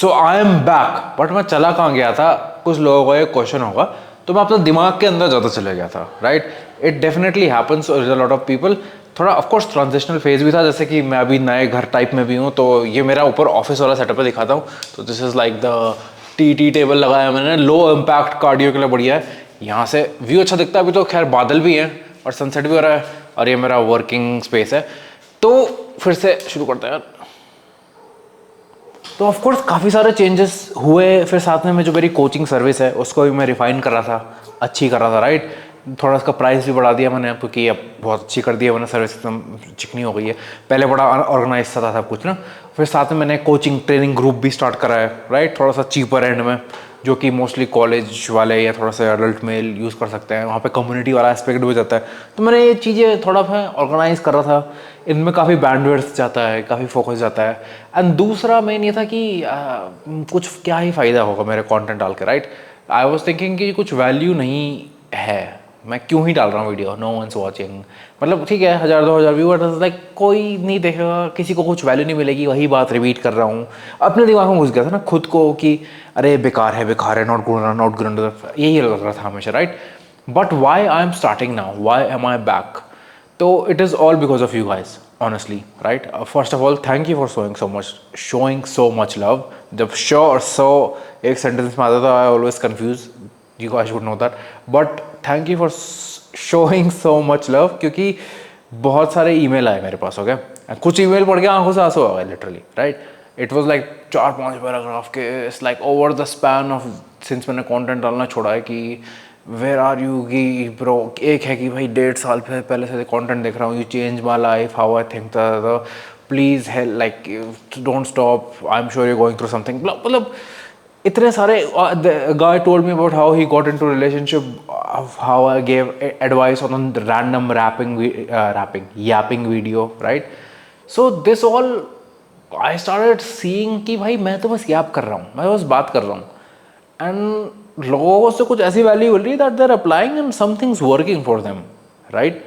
So I am back, but मैं चला कहाँ गया था, कुछ लोगों को एक क्वेश्चन होगा, तो मैं अपने दिमाग के अंदर ज़्यादा चले गया था, right. It definitely happens a lot of people. थोड़ा ऑफकोर्स ट्रांजिशनल फेज भी था, जैसे कि मैं अभी नए घर टाइप में भी हूँ, तो ये मेरा ऊपर ऑफिस वाला सेटअप है, दिखाता हूँ। तो this is like the tea table लगाया मैंने, लो इम्पैक्ट कार्डियो के लिए बढ़िया है। यहाँ से व्यू अच्छा दिखता है, अभी तो खैर बादल भी हैं और सनसेट भी हो रहा है, और ये मेरा वर्किंग स्पेस है। तो फिर से शुरू करते हैं यार। तो ऑफ कोर्स काफ़ी सारे चेंजेस हुए, फिर साथ में जो मेरी कोचिंग सर्विस है उसको भी मैं रिफाइन कर रहा था, अच्छी कर रहा था, राइट। थोड़ा इसका प्राइस भी बढ़ा दिया मैंने, क्योंकि अब बहुत अच्छी कर दिया मैंने, सर्विस एकदम चिकनी हो गई है। पहले बड़ा ऑर्गेनाइज था सब कुछ ना। फिर साथ में मैंने कोचिंग ट्रेनिंग ग्रुप भी स्टार्ट करा है, राइट, थोड़ा सा चीपर एंड में, जो कि मोस्टली कॉलेज वाले या थोड़ा सा एडल्ट मेल यूज़ कर सकते हैं। वहाँ पे कम्युनिटी वाला एस्पेक्ट भी जाता है। तो मैंने ये चीज़ें थोड़ा सा ऑर्गेनाइज कर रहा था, इनमें काफ़ी बैंडविड्थ जाता है, काफ़ी फोकस जाता है। एंड दूसरा मेन ये था कि कुछ क्या ही फ़ायदा होगा मेरे कंटेंट डाल के, राइट। आई वाज थिंकिंग कि कुछ वैल्यू नहीं है, मैं क्यों ही डाल रहा हूँ वीडियो, नो वंस वाचिंग। मतलब ठीक है 1000-2000 व्यूअर्स, लाइक कोई नहीं देखेगा, किसी को कुछ वैल्यू नहीं मिलेगी, वही बात रिपीट कर रहा हूँ। अपने दिमाग में घुस गया था ना खुद को कि अरे बेकार है, नॉट गुड इनफ, यही लग रहा था हमेशा, right. But why I am starting now, why am I back? तो it is all because of you guys, honestly, right. First of all thank you for showing so much love. जब show और so एक sentence में आता था, I always confuse, you guys should know that. But thank you for showing so much love, क्योंकि बहुत सारे email आए मेरे पास, ओके। कुछ ईमेल पढ़ के आंखों से आंसू आ गए literally, right. It was like 4-5 paragraph के, it's like over the span of since मैंने कंटेंट डालना छोड़ा है कि वेयर आर यू की ब्रो। एक है कि भाई 1.5 साल पहले से कंटेंट देख रहा हूँ, you change my life, how I think, please help, like don't stop, I am sure you going through something, मतलब इतने सारे। Guy told me about how he got into relationship, how I gave advice on random yapping video, right. So this all I started seeing कि भाई मैं तो बस याप कर रहा हूँ, मैं बस बात कर रहा हूँ, एंड लोगों से कुछ ऐसी वैल्यू मिल रही that they are applying and somethings working for them, right.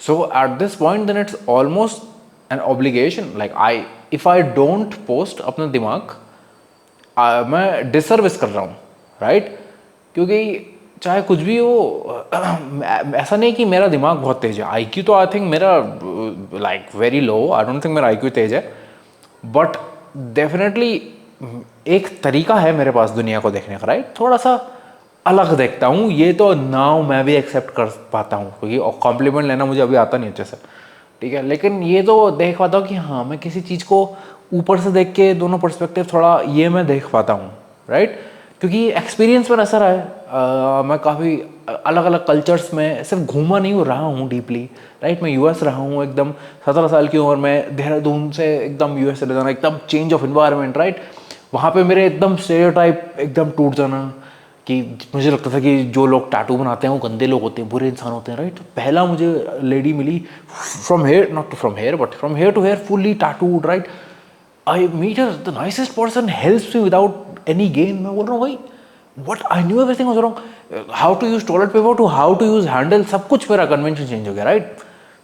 So at this point then it's almost an obligation, like I if I don't post अपना दिमाग, मैं डिसर्विस कर रहा हूँ, राइट। क्योंकि चाहे कुछ भी हो, ऐसा नहीं कि मेरा दिमाग बहुत तेज है, आईक्यू तो आई थिंक मेरा like very low, I don't think मेरा आईक्यू तेज है, बट डेफिनेटली एक तरीका है मेरे पास दुनिया को देखने का, राइट। थोड़ा सा अलग देखता हूँ, ये तो नाउ मैं भी एक्सेप्ट कर पाता हूँ, क्योंकि कॉम्प्लीमेंट लेना मुझे अभी आता नहीं अच्छे से, ठीक है। लेकिन ये तो देख पाता हूँ कि हाँ, मैं किसी चीज़ को ऊपर से देख के दोनों पर्सपेक्टिव थोड़ा ये मैं देख पाता हूँ, राइट। क्योंकि एक्सपीरियंस पर असर है, मैं काफ़ी अलग अलग कल्चर्स में सिर्फ घूमा नहीं रहा हूँ डीपली, राइट। मैं यूएस रहा हूँ एकदम 17 साल की उम्र में, देहरादून से एकदम यूएस चले जाना, एकदम चेंज ऑफ इन्वायरमेंट, राइट। वहाँ पे मेरे एकदम स्टेरियोटाइप एकदम टूट जाना, कि मुझे लगता था कि जो लोग टैटू बनाते हैं वो गंदे लोग होते हैं, बुरे इंसान होते हैं, राइट। पहला मुझे लेडी मिली from here, not from here but from here to here, fully tattooed, right. I meet her, the nicest person, helps me without any gain. मैं बोल रहा हूँ भाई, what, I knew everything was wrong, how to use toilet paper to how to use handle, सब कुछ मेरा convention change हो गया, right.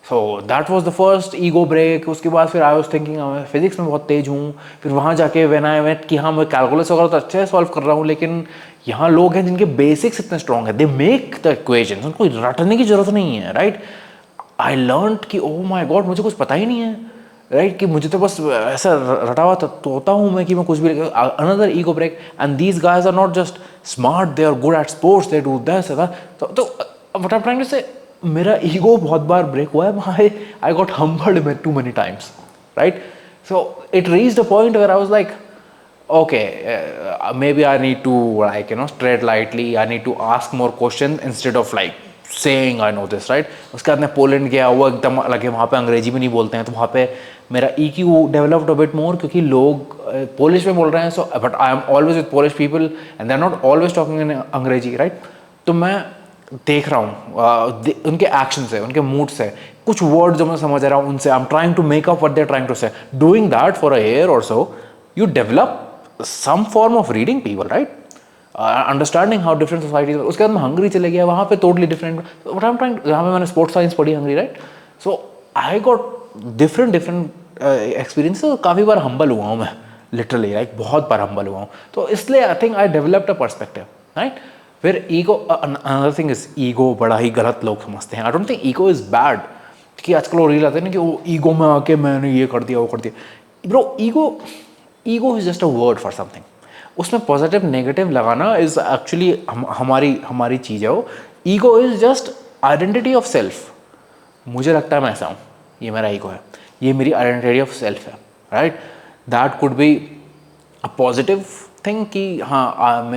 So that was the first ego break. उसके बाद फिर आई वाज थिंकिंग मैं फिजिक्स में बहुत तेज हूँ, फिर वहाँ जाके व्हेन आई मेट कि हाँ मैं कैलकुलस वगैरह तो अच्छे से सॉल्व कर रहा हूँ, लेकिन यहाँ लोग हैं जिनके बेसिक्स इतने स्ट्रॉन्ग है, दे मेक द इक्वेशंस, उनको रटने की जरूरत नहीं है, राइट। आई लर्न कि ओह माय गॉड, मुझे कुछ पता ही नहीं है, राइट, कि मुझे तो बस ऐसा रटा हुआ तोता हूँ मैं कि मैं कुछ भी। Another ego break, and these guys are not just smart, they are good at sports, they do this. तो what I am trying to say, मेरा ईगो बहुत बार ब्रेक हुआ है, I got humbled too many times, right. So it reached a point where I was like okay, maybe I need to, like, tread lightly, I need to ask more questions instead of like saying I know this, right. उसके बाद मैं Poland गया, वो एकदम अलग है, वहाँ पे अंग्रेजी भी नहीं बोलते हैं, तो वहाँ पे मेरा EQ developed a bit more, क्योंकि लोग पोलिश में बोल रहे हैं। So but I am always with Polish people and they are not always talking in अंग्रेजी, राइट। तो मैं देख रहा हूँ उनके एक्शन से, उनके मूड से, कुछ वर्ड जो मैं समझ रहा हूँ उनसे, I am trying to make up what they are trying to say, doing that for a year और so, you develop some form of reading people, right, understanding how different societies are. उसके बाद मैं Hungary चले गया, वहाँ पे totally different, what I'm trying, यहाँ पे मैंने sports science पढ़ी Hungary, right. So I got different experiences, काफ़ी बार humble हुआ हूँ मैं, लिटरली लाइक बहुत बार हम्बल हुआ हूँ। तो इसलिए I think I developed a perspective, right. फिर ego, another thing is ego बड़ा ही गलत लोग समझते हैं। I don't think ego is bad, कि आजकल वो रील आते हैं ना कि वो ईगो में आके मैंने ये कर दिया वो कर दिया। Bro ego is just a word for something. उसमें पॉजिटिव नेगेटिव लगाना इज एक्चुअली हमारी चीज़ है वो। Ego is just identity of self. मुझे लगता है मैं ऐसा हूँ, ये मेरा ईगो है, ये मेरी आइडेंटिटी ऑफ सेल्फ है, right. That could be a positive thing कि हाँ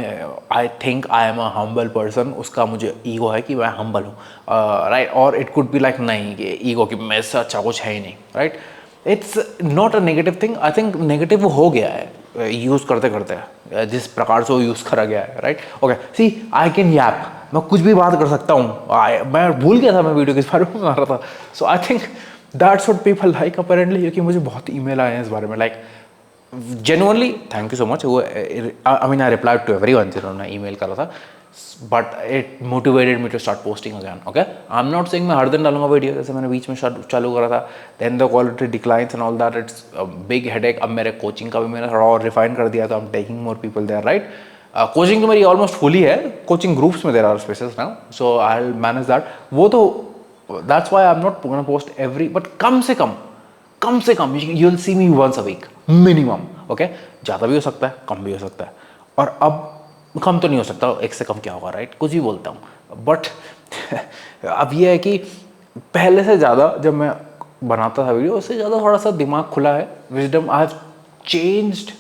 आई think I am a humble person, उसका मुझे ईगो है कि मैं हम्बल हूँ, राइट। और इट कुड बी लाइक नहीं, कि ईगो कि मेरे से अच्छा कुछ है ही नहीं, right. It's not a negative thing. I think negative हो गया है यूज़ करते करते, जिस प्रकार से वो यूज़ करा गया है, right. Okay, see I can yap, मैं कुछ भी बात कर सकता हूँ। मैं भूल गया था मैं वीडियो किस बारे में बना रहा था। So I think that's what people like apparently, क्योंकि मुझे बहुत ईमेल आए हैं इस बारे में, like genuinely thank you so much। वो I mean I replied to everyone जिन्होंने ईमेल करा था, but it motivated me to start posting again। okay, I'm not saying मैं हर दिन डालूंगा वीडियो, जैसे मैंने बीच में चालू करा था, then the quality declines and all that, it's a big headache। अब मेरे कोचिंग का भी मैंने थोड़ा और रिफाइन कर दिया, तो I'm taking more people there, right। Coaching तो मेरी ऑलमोस्ट फुली है, कोचिंग ग्रुप्स में there are spaces now, so I'll manage that। वो तो that's why I'm not gonna post every, but कम से कम you will see me once a week minimum. Okay, ज़्यादा भी हो सकता है, कम भी हो सकता है, और अब कम तो नहीं हो सकता, एक से कम क्या होगा, राइट। कुछ भी बोलता हूँ, बट अब ये है कि पहले से ज़्यादा जब मैं बनाता था वीडियो, उससे ज़्यादा थोड़ा सा दिमाग खुला है, wisdom I have changed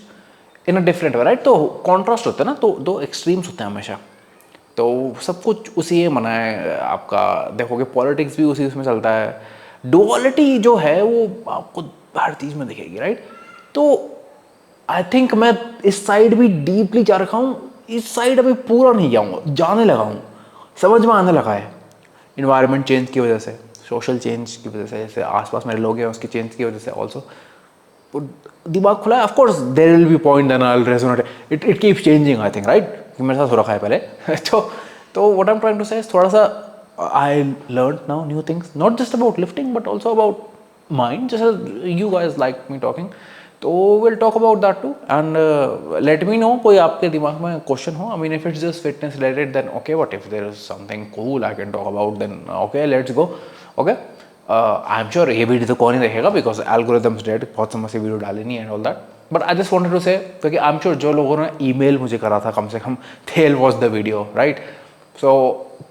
in a different way, right. तो कॉन्ट्रास्ट होता है ना, तो दो एक्सट्रीम्स होते हैं हमेशा, तो सब कुछ उसी में मना है। आपका देखोगे पॉलिटिक्स भी उसी उसमें चलता है, डुअलिटी जो है वो आपको हर चीज़ में दिखेगी, राइट। तो आई थिंक मैं इस साइड भी डीपली जा रखा हूँ, इस साइड अभी पूरा नहीं जाऊँगा, जाने लगा हूँ, समझ में आने लगा है। इन्वायरमेंट चेंज की वजह से, सोशल चेंज की वजह से, जैसे आसपास मेरे लोग हैं उसकी चेंज की वजह से ऑल्सो दिमाग खुला है। Of course there will be point and I will resonate, it keeps changing I think, right, कि मेरे साथ हो रखा है पहले। तो what I am trying to say थोड़ा सा I learned now new things, not just about lifting but also about mind, just as you guys like me talking। तो we'll talk about that too, and let me know कोई आपके दिमाग में question हो। I mean if it's just fitness related then okay, but if there is something cool I can talk about then okay, let's go। okay, I'm sure ये video तो कौन ही देखेगा because algorithms dead, बहुत समय से video डाली नहीं and all that, but I just wanted to say क्योंकि I'm sure जो लोगों ने ईमेल मुझे करा था कम से कम they'll watch the video, right। So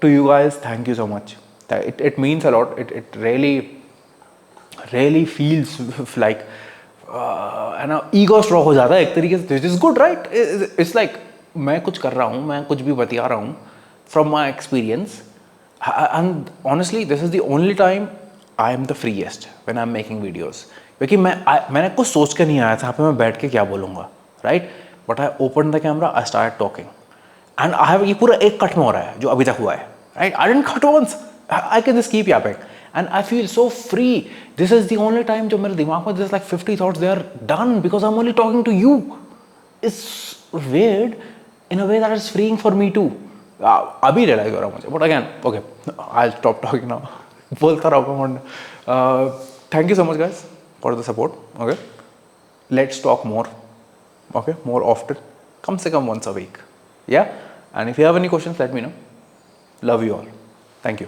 to you guys, thank you so much। It means a lot। It really feels like है ना, ईगो स्ट्रोक हो जाता है एक तरीके से, this is good, right. It's like मैं कुछ कर रहा हूँ, मैं कुछ भी बता रहा हूँ from my experience, and honestly this is the only time I am the freest when I am making videos, क्योंकि मैंने कुछ सोच के नहीं आया था यहाँ पे मैं बैठ के क्या बोलूँगा, right. But I open the camera, I start talking, and I have, ये पूरा एक कट में हो रहा है जो अभी तक हुआ है, right. I didn't cut once, I can just keep yapping and I feel so free. This is the only time जो मेरे दिमाग में this like 50 thoughts they are done because I am only talking to you. It's weird in a way that is freeing for me too. अभी realise हो रहा है मुझे, but again okay, I stop talking now, बोलता रहूँगा। Thank you so much guys for the support. Okay, let's talk more, okay, more often, come से कम once a week, yeah। And if you have any questions let me know। Love you all, thank you।